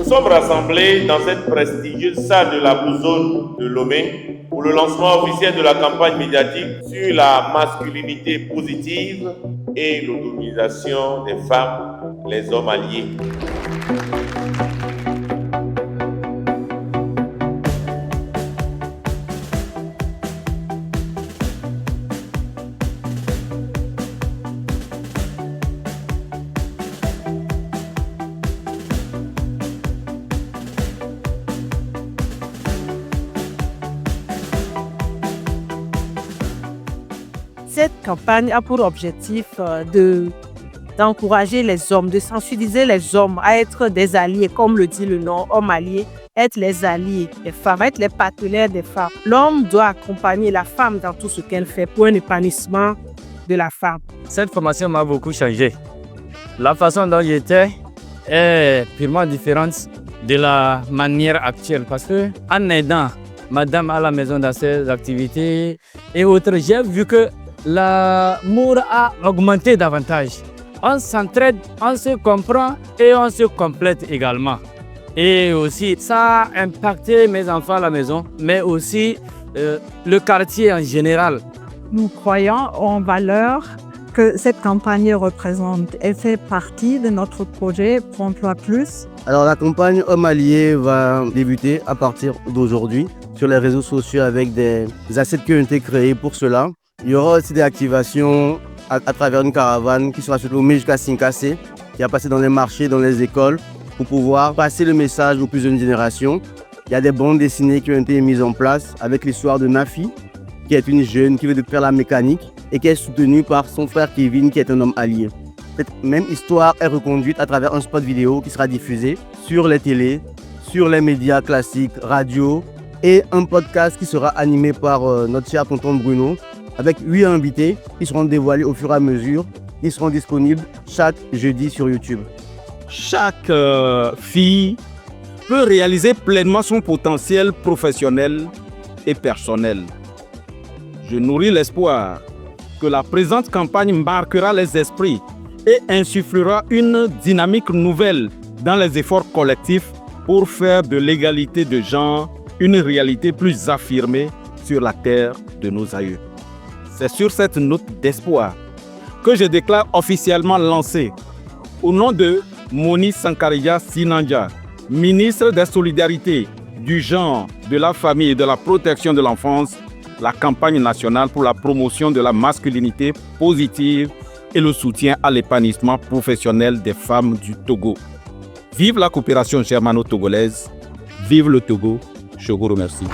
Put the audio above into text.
sommes rassemblés dans cette prestigieuse salle de la Blue Zone de Lomé pour le lancement officiel de la campagne médiatique sur la masculinité positive et l'autonomisation des femmes, les hommes alliés. Cette campagne a pour objectif d'encourager les hommes, de sensibiliser les hommes à être des alliés, comme le dit le nom, hommes alliés, être les alliés des femmes, être les partenaires des femmes. L'homme doit accompagner la femme dans tout ce qu'elle fait pour un épanouissement de la femme. Cette formation m'a beaucoup changé. La façon dont j'étais est purement différente de la manière actuelle parce que en aidant madame à la maison dans ses activités et autres, j'ai vu que l'amour a augmenté davantage. On s'entraide, on se comprend et on se complète également. Et aussi, ça a impacté mes enfants à la maison, mais aussi le quartier en général. Nous croyons en valeur que cette campagne représente. Elle fait partie de notre projet Pour Emploi Plus. Alors la campagne Hommes Alliés va débuter à partir d'aujourd'hui sur les réseaux sociaux avec des assets qui ont été créés pour cela. Il y aura aussi des activations à travers une caravane qui sera sur Lomé jusqu'à Sinkassé, qui va passer dans les marchés, dans les écoles, pour pouvoir passer le message aux plus jeunes générations. Il y a des bandes dessinées qui ont été mises en place avec l'histoire de Nafi, qui est une jeune qui veut faire la mécanique et qui est soutenue par son frère Kevin, qui est un homme allié. Cette même histoire est reconduite à travers un spot vidéo qui sera diffusé sur les télés, sur les médias classiques, radio, et un podcast qui sera animé par notre cher tonton Bruno, avec 8 invités qui seront dévoilés au fur et à mesure. Ils seront disponibles chaque jeudi sur YouTube. Chaque fille peut réaliser pleinement son potentiel professionnel et personnel. Je nourris l'espoir que la présente campagne marquera les esprits et insufflera une dynamique nouvelle dans les efforts collectifs pour faire de l'égalité de genre une réalité plus affirmée sur la terre de nos aïeux. C'est sur cette note d'espoir que je déclare officiellement lancé, au nom de Moni Sankarija Sinanja, ministre des Solidarités, du Genre, de la Famille et de la Protection de l'Enfance, la campagne nationale pour la promotion de la masculinité positive et le soutien à l'épanouissement professionnel des femmes du Togo. Vive la coopération germano-togolaise, vive le Togo, je vous remercie.